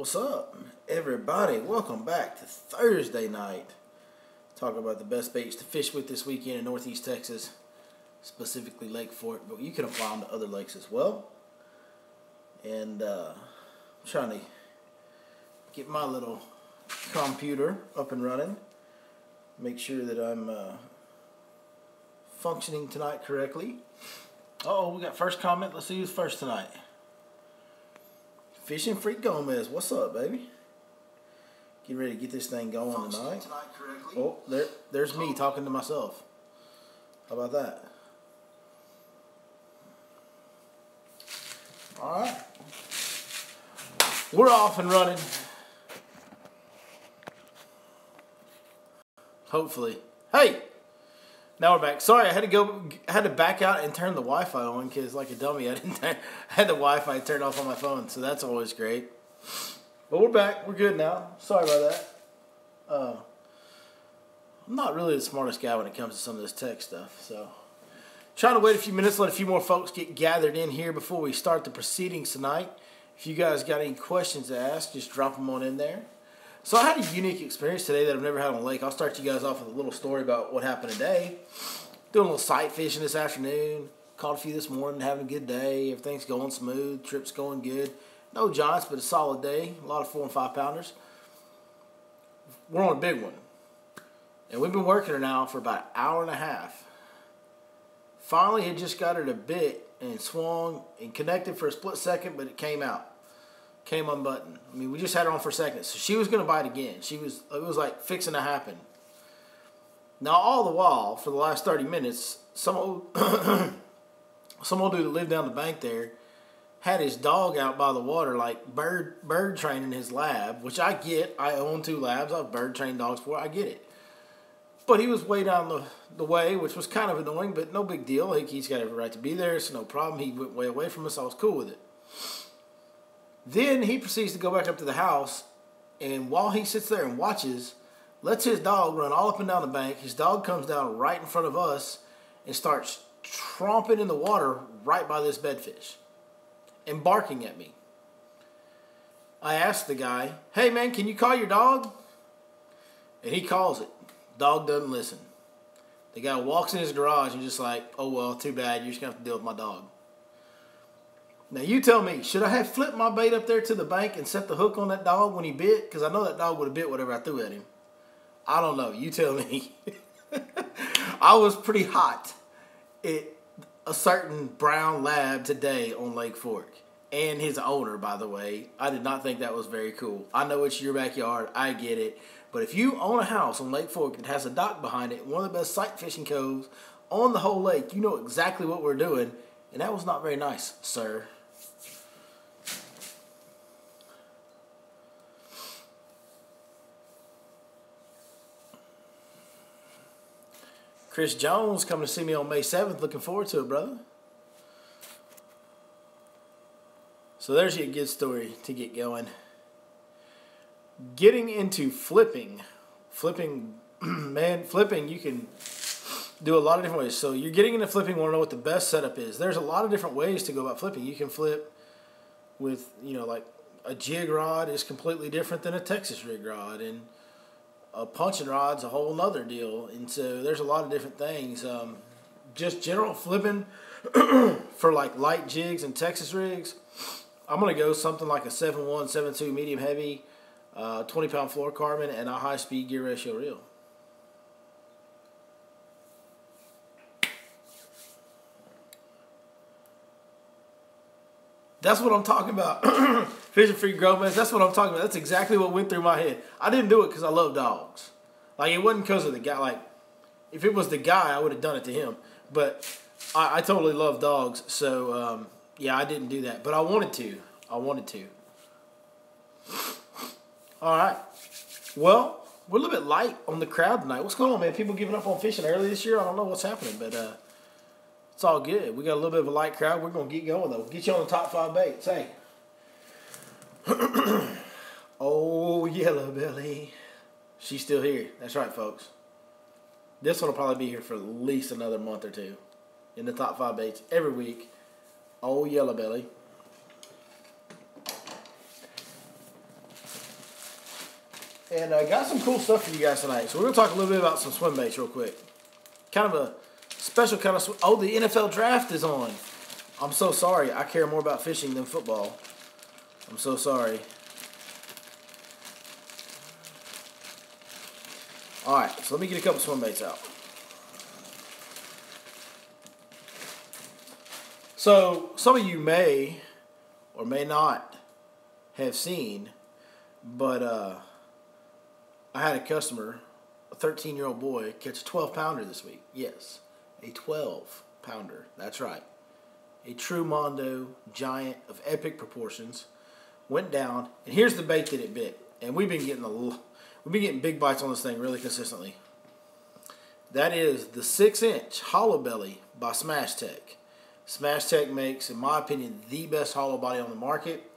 What's up, everybody? Welcome back to Thursday night. Talk about the best baits to fish with this weekend in Northeast Texas, specifically Lake Fork, but you can apply them to other lakes as well. And I'm trying to get my little computer up and running, make sure that I'm functioning tonight correctly. Uh-oh, we got first comment. Let's see who's first tonight. Fishing Freak Gomez, what's up, baby? Getting ready to get this thing going tonight. Oh, there's me talking to myself. How about that? All right. We're off and running. Hopefully. Hey! Now we're back. Sorry, I had to back out and turn the Wi-Fi on because, like a dummy, I had the Wi-Fi turned off on my phone, so that's always great. But we're back. We're good now. Sorry about that. I'm not really the smartest guy when it comes to some of this tech stuff, so trying to wait a few minutes, let a few more folks get gathered in here before we start the proceedings tonight. If you guys got any questions to ask, just drop them on in there. So I had a unique experience today that I've never had on the lake. I'll start you guys off with a little story about what happened today. Doing a little sight fishing this afternoon. Caught a few this morning, having a good day. Everything's going smooth. Trip's going good. No giants, but a solid day. A lot of 4 and 5 pounders. We're on a big one. And we've been working her now for about an hour and a half. Finally had just got her to bit and swung and connected for a split second, but it came out. Came unbuttoned. I mean, we just had her on for a second. So she was going to bite again. It was like fixing to happen. Now, all the while, for the last 30 minutes, some old dude that lived down the bank there had his dog out by the water, like bird training his lab, which I get. I own 2 labs. I've bird trained dogs before. I get it. But he was way down the way, which was kind of annoying, but no big deal. Like, he's got every right to be there. It's no problem. He went way away from us. I was cool with it. Then he proceeds to go back up to the house, and while he sits there and watches, lets his dog run all up and down the bank. His dog comes down right in front of us and starts tromping in the water right by this bedfish and barking at me. I asked the guy, "Hey man, can you call your dog?" And he calls it. Dog doesn't listen. The guy walks in his garage and just like, "Oh well, too bad. You're just going to have to deal with my dog." Now, you tell me, should I have flipped my bait up there to the bank and set the hook on that dog when he bit? Because I know that dog would have bit whatever I threw at him. I don't know. You tell me. I was pretty hot at a certain brown lab today on Lake Fork. And his owner, by the way. I did not think that was very cool. I know it's your backyard. I get it. But if you own a house on Lake Fork that has a dock behind it, one of the best sight fishing coves on the whole lake, you know exactly what we're doing. And that was not very nice, sir. Chris Jones coming to see me on May 7th. Looking forward to it, brother. So there's your good story to get going. Getting into flipping. Man, flipping, you can do a lot of different ways. So you're getting into flipping, want to know what the best setup is. There's a lot of different ways to go about flipping. You can flip with, like a jig rod is completely different than a Texas rig rod. And a punching rod's a whole nother deal. And so there's a lot of different things. Just general flipping for like light jigs and Texas rigs, I'm going to go something like a 7.1, 7.2 medium heavy, 20-pound fluorocarbon, and a high-speed gear ratio reel. That's what I'm talking about. Fishing Freak Gomez, that's what I'm talking about. That's exactly what went through my head. I didn't do it because I love dogs. Like, it wasn't because of the guy. Like, if it was the guy, I would have done it to him. But I totally love dogs. So, yeah, I didn't do that. But I wanted to. All right. Well, we're a little bit light on the crowd tonight. What's going on, man? People giving up on fishing early this year? I don't know what's happening, but it's all good. We got a little bit of a light crowd. We're going to get going, though. Get you on the top 5 baits. Hey. Oh, Yellow Belly. She's still here. That's right, folks. This one will probably be here for at least another month or 2. In the top 5 baits every week. Oh, Yellow Belly. And I got some cool stuff for you guys tonight. So we're going to talk a little bit about some swim baits real quick. Kind of a special kind of oh, the NFL draft is on. I'm so sorry. I care more about fishing than football. I'm so sorry. Alright, so let me get a couple swim baits out. So, some of you may or may not have seen, but I had a customer, a 13-year-old boy, catch a 12-pounder this week. Yes, a 12-pounder. That's right. A true Mondo giant of epic proportions went down, and here's the bait that it bit. And we've been getting big bites on this thing really consistently. That is the 6-inch Hollow Belly by Smash Tech. Smash Tech makes, in my opinion, the best hollow body on the market.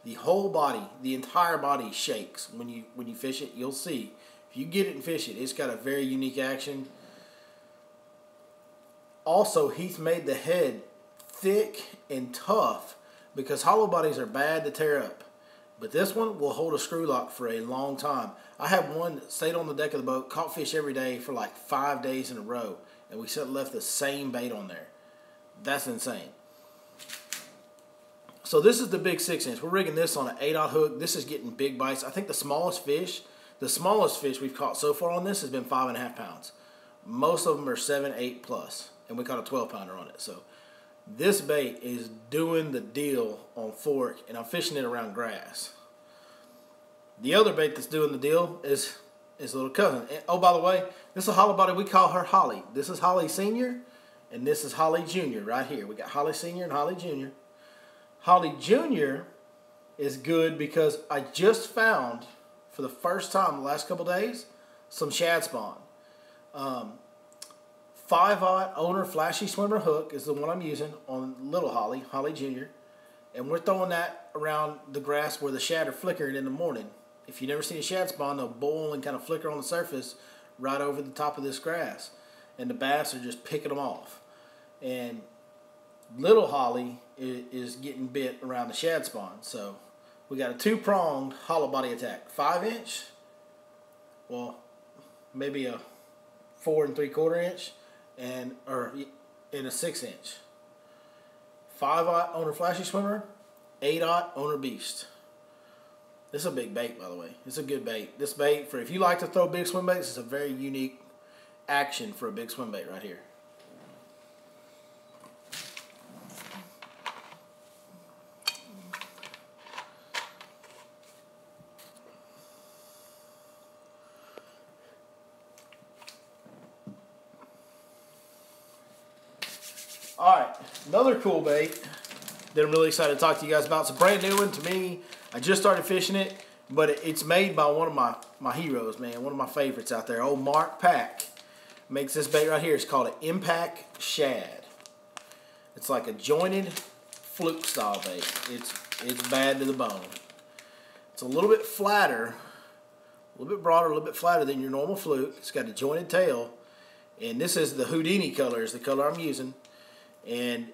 The whole body, the entire body shakes when you fish it. You'll see. If you get it and fish it, it's got a very unique action. Also, Heath made the head thick and tough because hollow bodies are bad to tear up. But this one will hold a screw lock for a long time. I had one that stayed on the deck of the boat, caught fish every day for like 5 days in a row, and we left the same bait on there. That's insane. So this is the big 6-inch. We're rigging this on an 8-aught hook. This is getting big bites. I think the smallest fish we've caught so far on this has been 5.5 pounds. Most of them are 7, 8 plus, and we caught a 12-pounder on it. So this bait is doing the deal on fork, and I'm fishing it around grass. The other bait that's doing the deal is his little cousin. And, oh, by the way, this is a hollow body. We call her Holly. This is Holly Senior, and this is Holly Junior right here. We got Holly Senior and Holly Junior. Holly Junior is good because I just found, for the first time the last couple days, some shad spawn. 5-aught owner flashy swimmer hook is the one I'm using on little Holly, Holly Junior. And we're throwing that around the grass where the shad are flickering in the morning. If you've never seen a shad spawn, they'll boil and kind of flicker on the surface right over the top of this grass. And the bass are just picking them off. And little Holly is getting bit around the shad spawn. So we got a 2-pronged hollow body attack. 5-inch, well, maybe a 4 3/4 inch, or in a 6-inch. 5-aught owner flashy swimmer, 8-aught owner beast. This is a big bait, by the way. It's a good bait. This bait, for if you like to throw big swim baits, it's a very unique action for a big swim bait right here. Alright, another cool bait that I'm really excited to talk to you guys about. It's a brand new one to me. I just started fishing it, but it's made by one of my heroes, man. One of my favorites out there. Old Mark Pack makes this bait right here. It's called an Impact Shad. It's like a jointed fluke style bait. It's bad to the bone. It's a little bit flatter, a little bit broader, a little bit flatter than your normal fluke. It's got a jointed tail, and this is the Houdini color, is the color I'm using. And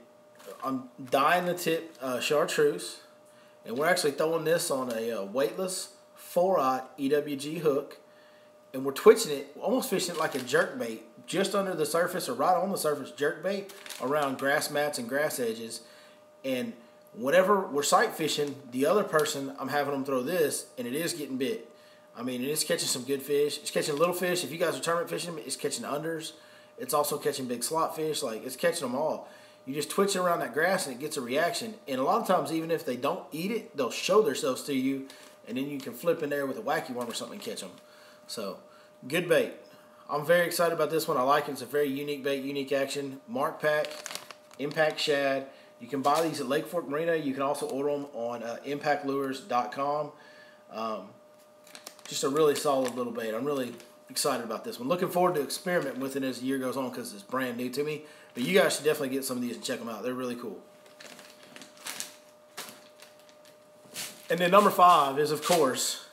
I'm dyeing the tip chartreuse, and we're actually throwing this on a weightless 4-aught EWG hook, and we're twitching it, almost fishing it like a jerk bait, just under the surface or right on the surface, jerk bait around grass mats and grass edges. And whenever we're sight fishing, the other person, I'm having them throw this, and it is getting bit. I mean, it is catching some good fish. It's catching little fish. If you guys are tournament fishing, it's catching unders. It's also catching big slot fish. Like, it's catching them all. You just twitch it around that grass and it gets a reaction. And a lot of times, even if they don't eat it, they'll show themselves to you, and then you can flip in there with a wacky worm or something and catch them. So, good bait. I'm very excited about this one. I like it. It's a very unique bait, unique action. Mark Pack, Impact Shad. You can buy these at Lake Fork Marina. You can also order them on impactlures.com. Just a really solid little bait. I'm really excited about this one. Looking forward to experimenting with it as the year goes on because it's brand new to me. But you guys should definitely get some of these and check them out. They're really cool. And then number 5 is, of course,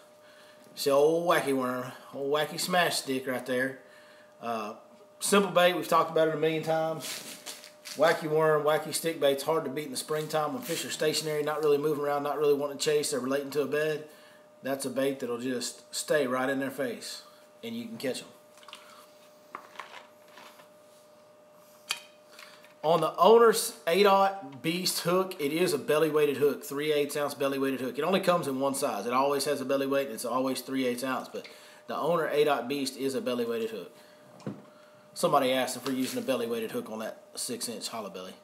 it's the old wacky worm, old wacky smash stick right there. Simple bait. We've talked about it a million times. Wacky worm, wacky stick bait's hard to beat in the springtime when fish are stationary, not really moving around, not really wanting to chase. They're relating to a bed. that's a bait that'll just stay right in their face, and you can catch them. On the Owner's 8/0 Beast hook, it is a belly weighted hook, 3/8 ounce belly weighted hook. It only comes in one size. It always has a belly weight, and it's always 3/8 ounce. But the Owner 8/0 Beast is a belly weighted hook. Somebody asked if we're using a belly weighted hook on that 6-inch hollow belly.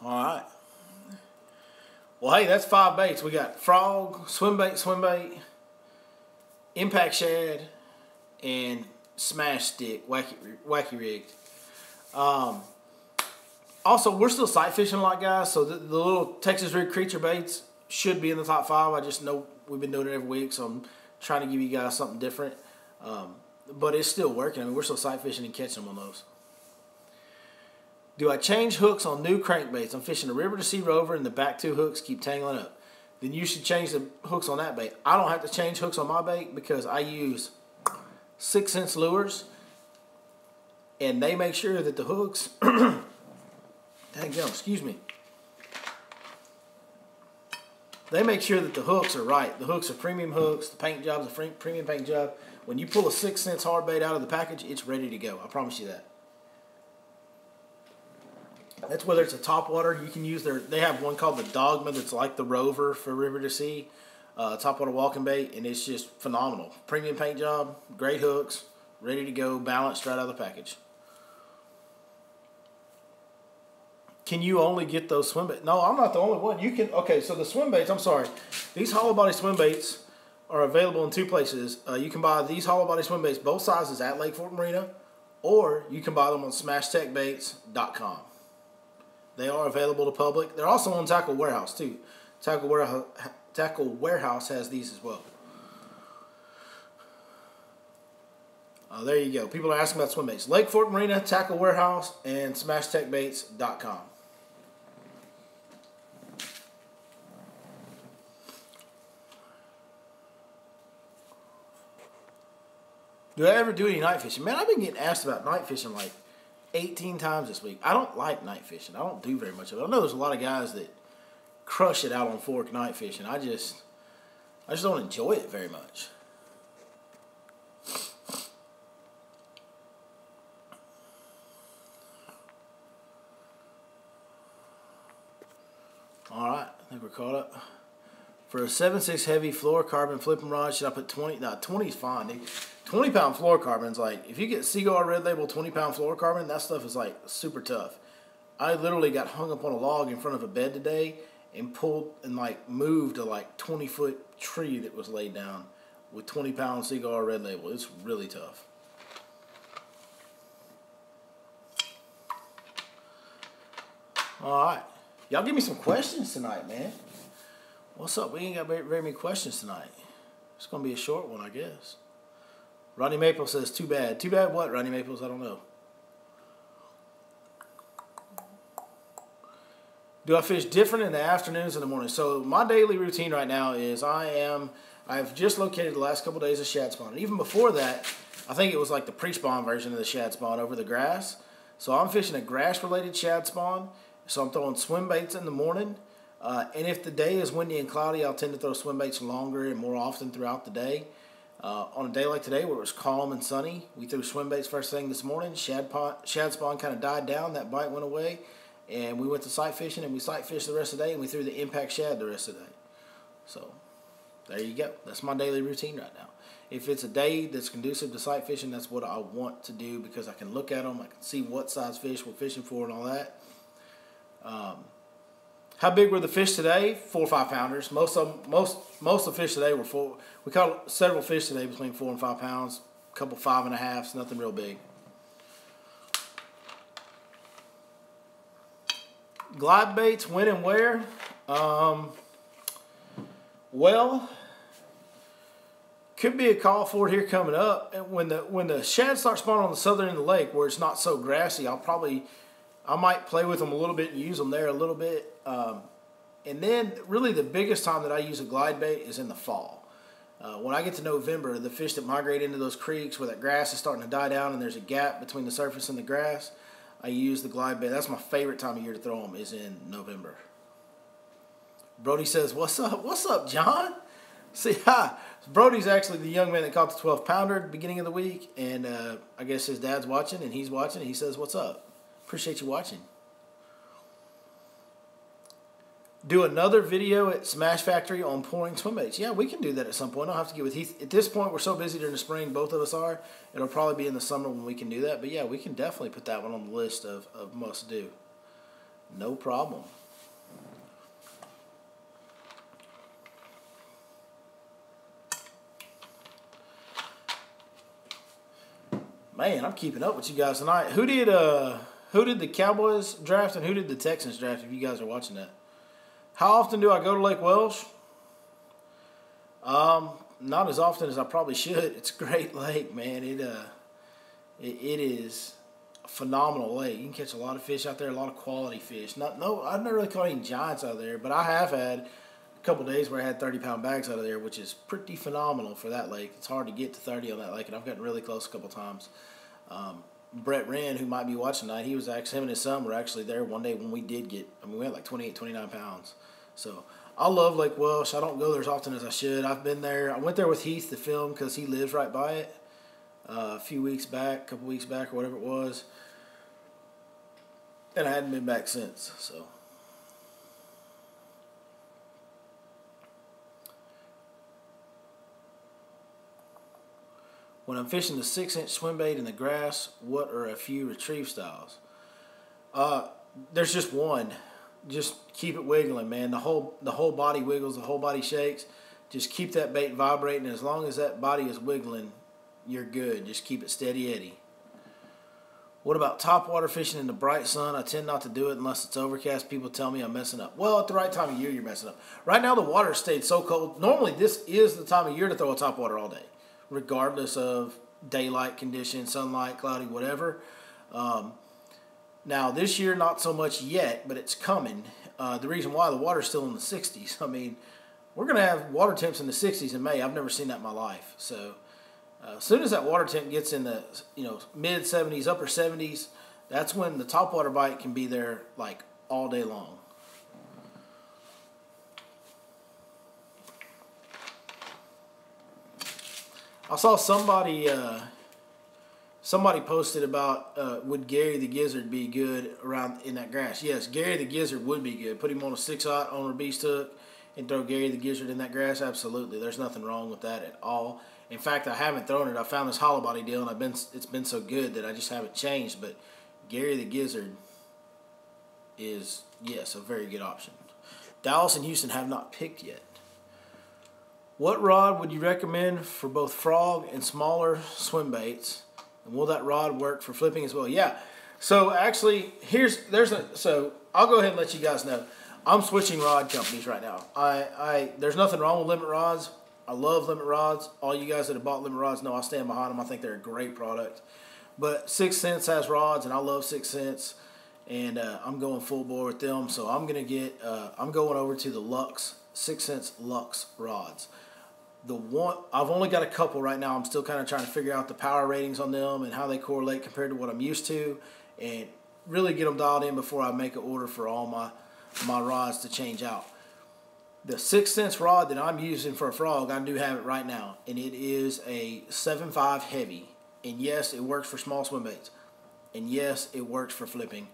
All right. Well, hey, that's 5 baits. We got frog, swim bait, impact shad, and smash stick, wacky rigged. Also, we're still sight fishing a lot, guys. So the little Texas rig creature baits should be in the top 5. I just know we've been doing it every week, so I'm trying to give you guys something different. But it's still working. I mean, we're still sight fishing and catching them on those. Do I change hooks on new crankbaits? I'm fishing a River to Sea Rover and the back 2 hooks keep tangling up. Then you should change the hooks on that bait. I don't have to change hooks on my bait because I use 6-inch lures, and they make sure that the hooks, excuse me. They make sure that the hooks are right. The hooks are premium hooks. The paint job's a premium paint job. When you pull a 6-cent hard bait out of the package, it's ready to go. I promise you that. That's whether it's a topwater. You can use they have one called the Dogma that's like the Rover for River to Sea. Topwater walking bait, and it's just phenomenal. Premium paint job, great hooks, ready to go, balanced right out of the package. Can you only get those swim baits? No, I'm not the only one. You can. Okay, so the swim baits, I'm sorry. These hollow body swim baits are available in 2 places. You can buy these hollow body swim baits, both sizes, at Lake Fort Marina, or you can buy them on SmashTechBaits.com. They are available to public. They're also on Tackle Warehouse, too. Tackle Warehouse has these as well. There you go. People are asking about swim baits. Lake Fort Marina, Tackle Warehouse, and SmashTechBaits.com. Do I ever do any night fishing? Man, I've been getting asked about night fishing like 18 times this week. I don't like night fishing. I don't do very much of it. I know there's a lot of guys that crush it out on Fork night fishing. I just don't enjoy it very much. All right, I think we're caught up. For a 7.6 heavy fluorocarbon flipping rod, should I put 20? No, 20 is fine, dude. 20-pound fluorocarbon's like, if you get Seagull Red Label 20-pound fluorocarbon, that stuff is like super tough. I literally got hung up on a log in front of a bed today and pulled and like moved a like 20-foot tree that was laid down with 20-pound Seagull Red Label. It's really tough. All right. Y'all give me some questions tonight, man. What's up? We ain't got very many questions tonight. It's going to be a short one, I guess. Ronnie Maple says, too bad. Too bad what, Ronnie Maples? I don't know. Do I fish different in the afternoons and the mornings? So my daily routine right now is I've just located the last couple days of shad spawn. And even before that, I think it was like the pre-spawn version of the shad spawn over the grass. So I'm fishing a grass-related shad spawn. So I'm throwing swim baits in the morning. And if the day is windy and cloudy, I'll tend to throw swim baits longer and more often throughout the day. On a day like today where it was calm and sunny, we threw swim baits first thing this morning. Shad spawn kind of died down. That bite went away. And we went to sight fishing, and we sight fished the rest of the day, and we threw the impact shad the rest of the day. So there you go. That's my daily routine right now. If it's a day that's conducive to sight fishing, that's what I want to do because I can look at them. I can see what size fish we're fishing for and all that. How big were the fish today? 4 or 5 pounders. Most of the fish today were 4. We caught several fish today between 4 and 5 pounds. A couple 5.5s. Nothing real big. Glide baits, when and where? Well, could be a call for it here coming up. And when the shad start spawning on the southern end of the lake where it's not so grassy, I might play with them a little bit and use them there a little bit. And then really the biggest time that I use a glide bait is in the fall. When I get to November, the fish that migrate into those creeks where that grass is starting to die down and there's a gap between the surface and the grass, I use the glide bait. That's my favorite time of year to throw them is in November. Brody says, "What's up? What's up, John?" See, hi. Brody's actually the young man that caught the 12-pounder at the beginning of the week, and I guess his dad's watching, and he's watching, and he says, "What's up? Appreciate you watching." Do another video at Smash Factory on pouring swim baits. Yeah, we can do that at some point. I'll have to get with Heath. At this point, we're so busy during the spring, both of us are. It'll probably be in the summer when we can do that. But yeah, we can definitely put that one on the list of must do. No problem. Man, I'm keeping up with you guys tonight. Who did the Cowboys draft and who did the Texans draft, if you guys are watching that? How often do I go to Lake Welsh? Not as often as I probably should. It's a great lake, man. It is a phenomenal lake. You can catch a lot of fish out there, a lot of quality fish. I've never really caught any giants out of there, but I have had a couple days where I had 30-pound bags out of there, which is pretty phenomenal for that lake. It's hard to get to 30 on that lake, and I've gotten really close a couple times. Brett Wren, who might be watching tonight, him and his son were actually there one day when we did get, we had like 28, 29 pounds. So I love Lake Welsh. I don't go there as often as I should. I've been there. I went there with Heath to film because he lives right by it a couple weeks back or whatever it was. And I hadn't been back since. So when I'm fishing the 6-inch swim bait in the grass, what are a few retrieve styles? There's just one. Just keep it wiggling, man. The whole body wiggles, the whole body shakes. Just keep that bait vibrating. As long as that body is wiggling, you're good. Just keep it steady Eddie. What about topwater fishing in the bright sun? I tend not to do it unless it's overcast. People tell me I'm messing up. Well, at the right time of year, you're messing up. Right now, the water stayed so cold. Normally, this is the time of year to throw a topwater all day, regardless of daylight conditions, sunlight, cloudy, whatever. Now, this year, not so much yet, but it's coming. The reason why, the water's still in the 60s. I mean, we're going to have water temps in the 60s in May. I've never seen that in my life. So, as soon as that water temp gets in the mid-70s, upper 70s, that's when the topwater bite can be there like all day long. I saw somebody posted about would Gary the Gizzard be good around in that grass. Yes, Gary the Gizzard would be good. Put him on a 6-aught on a beast hook and throw Gary the Gizzard in that grass. Absolutely, there's nothing wrong with that at all. In fact, I haven't thrown it. I found this hollow body deal, and it's been so good that I just haven't changed. But Gary the Gizzard is, yes, a very good option. Dallas and Houston have not picked yet. What rod would you recommend for both frog and smaller swim baits? And will that rod work for flipping as well? Yeah. So actually, so I'll go ahead and let you guys know. I'm switching rod companies right now. There's nothing wrong with Limit rods. I love Limit rods. All you guys that have bought Limit rods know I stand behind them. I think they're a great product. But 6th Sense has rods, and I love 6th Sense, and I'm going full bore with them. So I'm going over to the Lux 6th Sense Lux rods. I've only got a couple right now. I'm still kind of trying to figure out the power ratings on them and how they correlate compared to what I'm used to, and really get them dialed in before I make an order for all my rods to change out. The 6th Sense rod that I'm using for a frog, I do have it right now, and it is a 7.5 heavy. And yes, it works for small swim baits, and yes, it works for flipping.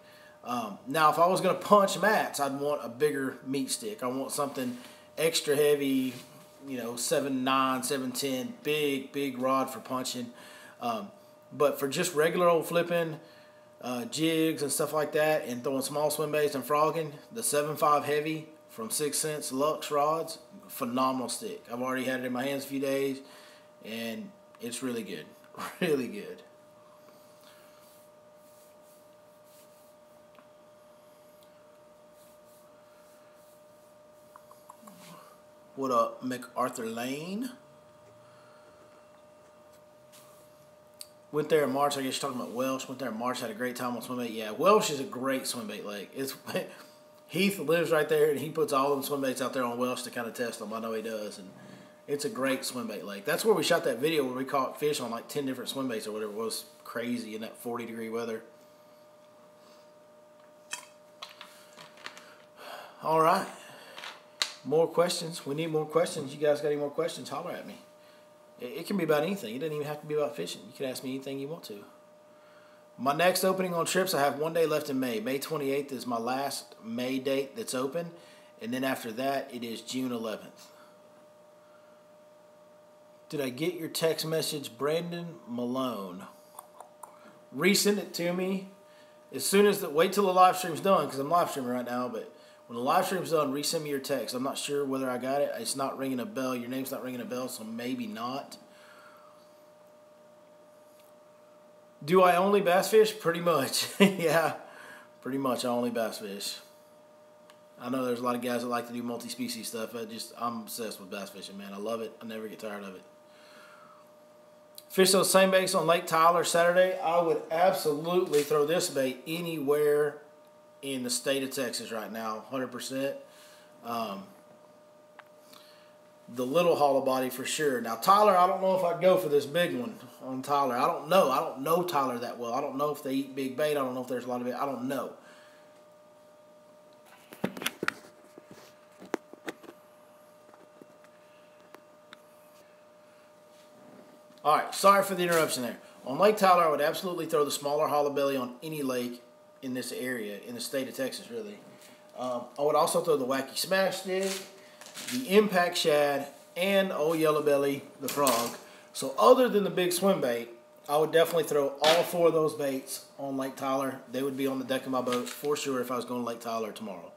Now, if I was going to punch mats, I'd want a bigger meat stick. I want something extra heavy, 7.9, 7.10, big rod for punching. But for just regular old flipping, jigs and stuff like that, and throwing small swim baits and frogging, the 7.5 heavy from 6th Sense Lux rods, phenomenal stick. I've already had it in my hands a few days, and it's really good. Really good. What up, MacArthur Lane? Went there in March. I guess you're talking about Welsh. Went there in March. Had a great time on swim bait. Yeah, Welsh is a great swim bait lake. Heath lives right there, and he puts all them swim baits out there on Welsh to kind of test them. I know he does, and it's a great swim bait lake. That's where we shot that video where we caught fish on like 10 different swim baits or whatever. It was crazy in that 40-degree weather. All right. More questions. We need more questions. You guys got any more questions? Holler at me. It can be about anything. It doesn't even have to be about fishing. You can ask me anything you want to. My next opening on trips, I have 1 day left in May. May 28th is my last May date that's open. And then after that, it is June 11th. Did I get your text message, Brandon Malone? Resend it to me. As soon as wait till the live stream's done, because I'm live streaming right now, but when the live stream's done, resend me your text. I'm not sure whether I got it. It's not ringing a bell. Your name's not ringing a bell, so maybe not. Do I only bass fish? Pretty much. Yeah, pretty much I only bass fish. I know there's a lot of guys that like to do multi-species stuff. I'm obsessed with bass fishing, man. I love it. I never get tired of it. Fish those same baits on Lake Tyler Saturday. I would absolutely throw this bait anywhere in the state of Texas right now, 100%. The little hollow body for sure. Now Tyler, I don't know if I'd go for this big one on Tyler. I don't know. I don't know Tyler that well. I don't know if they eat big bait. I don't know if there's a lot of it. I don't know. All right, sorry for the interruption there. On Lake Tyler, I would absolutely throw the smaller hollow belly on any lake in this area, in the state of Texas, really. I would also throw the Wacky Smash Stick, the Impact Shad, and Old Yellow Belly, the frog. So other than the big swim bait, I would definitely throw all 4 of those baits on Lake Tyler. They would be on the deck of my boat for sure if I was going to Lake Tyler tomorrow.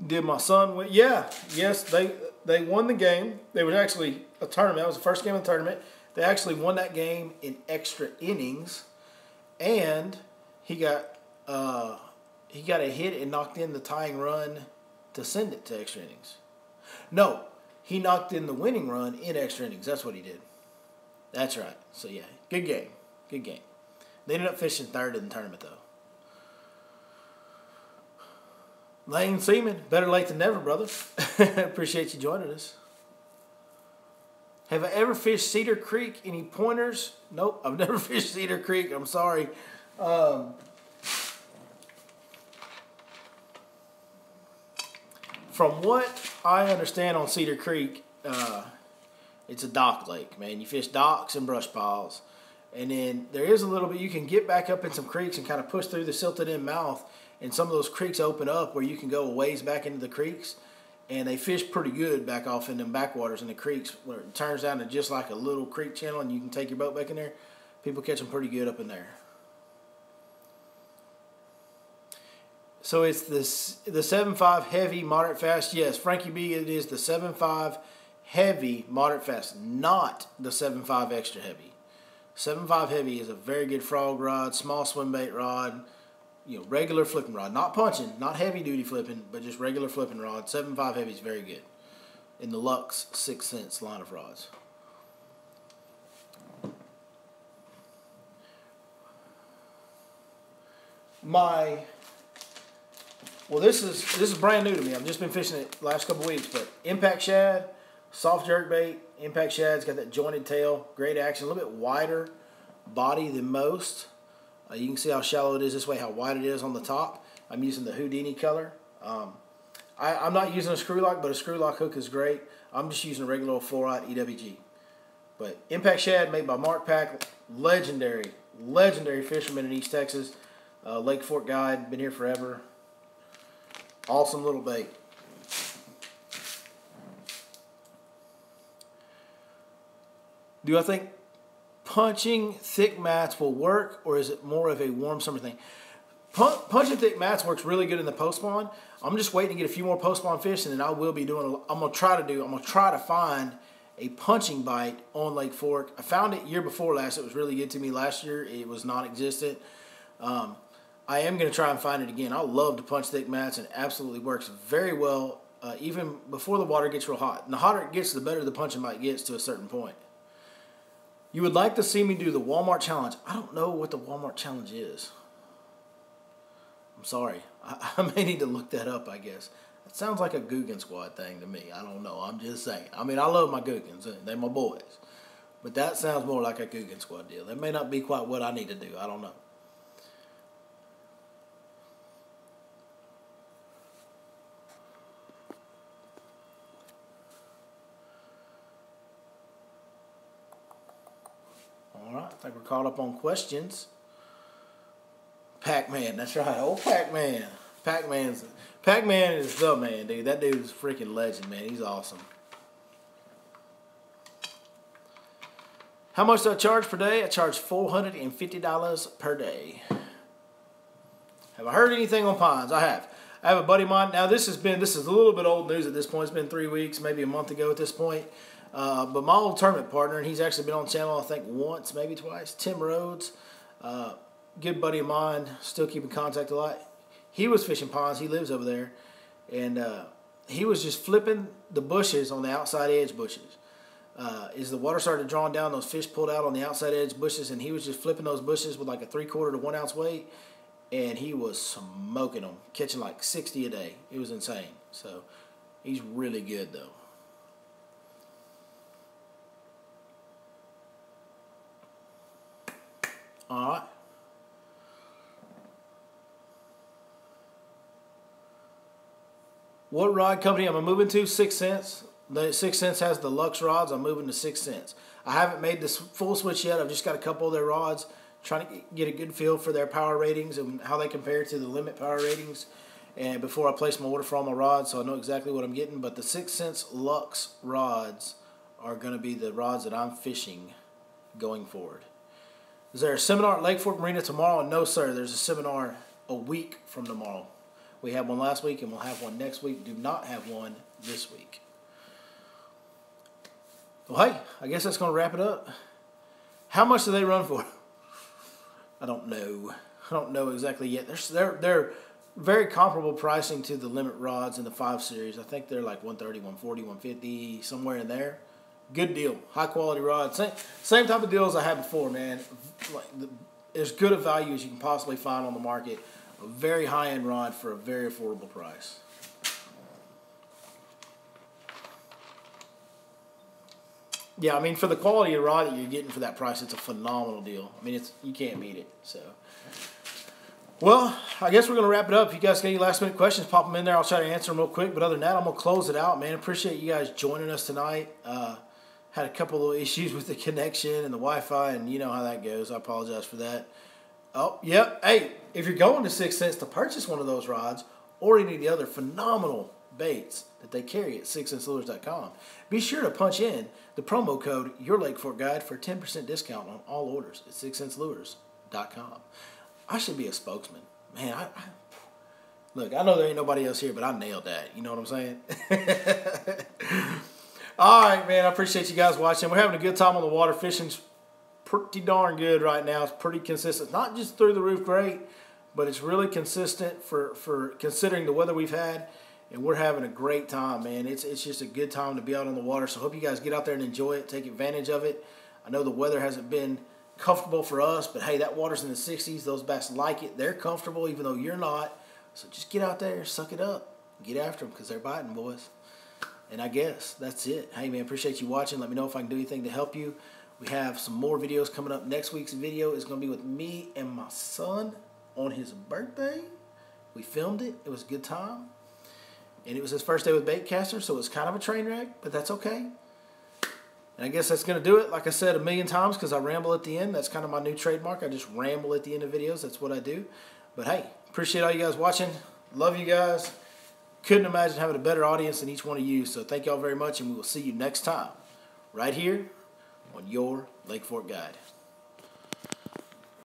Did my son win? Yeah, yes, they won the game. There was actually a tournament. That was the first game of the tournament. They actually won that game in extra innings, and he got a hit and knocked in the tying run to send it to extra innings. No, he knocked in the winning run in extra innings. That's what he did. That's right. So yeah, good game. Good game. They ended up fishing third in the tournament though. Lane Seaman, better late than never, brother. Appreciate you joining us. Have I ever fished Cedar Creek? Any pointers? Nope, I've never fished Cedar Creek. I'm sorry. From what I understand on Cedar Creek, it's a dock lake, man. You fish docks and brush piles. And then there is a little bit, you can get back up in some creeks and kind of push through the silted in mouth. And some of those creeks open up where you can go a ways back into the creeks. And they fish pretty good back off in them backwaters in the creeks where it turns down to just like a little creek channel and you can take your boat back in there. People catch them pretty good up in there. So it's the 7.5 heavy, moderate fast. Yes, Frankie B, it is the 7.5 heavy, moderate fast, not the 7.5 extra heavy. 7.5 heavy is a very good frog rod, small swim bait rod. You know, regular flipping rod, not punching, not heavy duty flipping, but just regular flipping rod. 7.5 heavy is very good in the Lux 6 cents line of rods. This is brand new to me. I've just been fishing it the last couple weeks, but Impact Shad, soft jerk bait. Impact Shad's got that jointed tail, great action, a little bit wider body than most. You can see how shallow it is this way, how wide it is on the top. I'm using the Houdini color. I'm not using a screw lock, but a screw lock hook is great. I'm just using a regular old 4-aught EWG. But Impact Shad made by Mark Pack, legendary fisherman in East Texas. Lake Fork guide, been here forever. Awesome little bait. Do I think punching thick mats will work, or is it more of a warm summer thing? Punching thick mats works really good in the post spawn. I'm just waiting to get a few more post spawn fish, and then I will be doing. I'm gonna try to find a punching bite on Lake Fork. I found it year before last. It was really good to me last year. It was non-existent. I am gonna try and find it again. I love to punch thick mats, and it absolutely works very well, even before the water gets real hot. And the hotter it gets, the better the punching bite gets to a certain point. You would like to see me do the Walmart challenge. I don't know what the Walmart challenge is. I'm sorry. I may need to look that up, I guess. It sounds like a Guggen Squad thing to me. I don't know. I'm just saying. I mean, I love my Guggins. They're my boys. But that sounds more like a Guggen Squad deal. That may not be quite what I need to do. I don't know. I think we're caught up on questions. Pac-Man, that's right. Old Pac-Man. Pac-Man is the man, dude. That dude's a freaking legend, man. He's awesome. How much do I charge per day? I charge $450 per day. Have I heard anything on ponds? I have. I have a buddy of mine. Now, this is a little bit old news at this point. It's been 3 weeks, maybe a month ago at this point. But my old tournament partner, and he's actually been on the channel, I think, once, maybe twice, Tim Rhodes, good buddy of mine, still keep in contact a lot. He was fishing ponds. He lives over there. And he was just flipping the bushes on the outside edge bushes. As the water started drawing down, those fish pulled out on the outside edge bushes, and he was just flipping those bushes with like a 3/4 to 1 ounce weight. And he was smoking them, catching like 60 a day. It was insane. So he's really good, though. All right. What rod company am I moving to? 6 Sense. The 6 Sense has the Lux rods. I'm moving to 6 Sense. I haven't made this full switch yet. I've just got a couple of their rods, trying to get a good feel for their power ratings and how they compare to the limit power ratings, and before I place my order for all my rods, so I know exactly what I'm getting. But the 6 Sense Lux rods are going to be the rods that I'm fishing going forward. Is there a seminar at Lake Fork Marina tomorrow? No, sir. There's a seminar a week from tomorrow. We had one last week, and we'll have one next week. Do not have one this week. Well, hey, I guess that's going to wrap it up. How much do they run for? I don't know. I don't know exactly yet. They're very comparable pricing to the limit rods in the 5 Series. I think they're like $130, $140, $150, somewhere in there. Good deal. High quality rod. Same type of deal as I had before, man. Like as good a value as you can possibly find on the market. A very high-end rod for a very affordable price. Yeah, I mean, for the quality of rod that you're getting for that price, it's a phenomenal deal. I mean, you can't beat it. So, well, I guess we're going to wrap it up. If you guys got any last-minute questions, pop them in there. I'll try to answer them real quick. But other than that, I'm going to close it out, man. Appreciate you guys joining us tonight. Had a couple of issues with the connection and the Wi-Fi, and you know how that goes. I apologize for that. Oh, yep. Hey, if you're going to 6 Sense to purchase one of those rods or any of the other phenomenal baits that they carry at 6senselures.com, be sure to punch in the promo code YourLakeForkGuide for a 10% discount on all orders at 6senselures.com. I should be a spokesman. Man, look, I know there ain't nobody else here, but I nailed that. You know what I'm saying? All right, man, I appreciate you guys watching. We're having a good time on the water. Fishing's pretty darn good right now. It's pretty consistent. Not just through the roof great, but it's really consistent for considering the weather we've had. And we're having a great time, man. It's just a good time to be out on the water. So I hope you guys get out there and enjoy it, take advantage of it. I know the weather hasn't been comfortable for us, but hey, that water's in the 60s. Those bass like it. They're comfortable even though you're not. So just get out there, suck it up, get after them because they're biting, boys. And I guess that's it. Hey, man, appreciate you watching. Let me know if I can do anything to help you. We have some more videos coming up. Next week's video is going to be with me and my son on his birthday. We filmed it. It was a good time. And it was his first day with Baitcaster, so it was kind of a train wreck, but that's okay. And I guess that's going to do it. Like I said 1,000,000 times because I ramble at the end. That's kind of my new trademark. I just ramble at the end of videos. That's what I do. But hey, appreciate all you guys watching. Love you guys. Couldn't imagine having a better audience than each one of you. So thank y'all very much, and we will see you next time right here on Your Lake Fork Guide.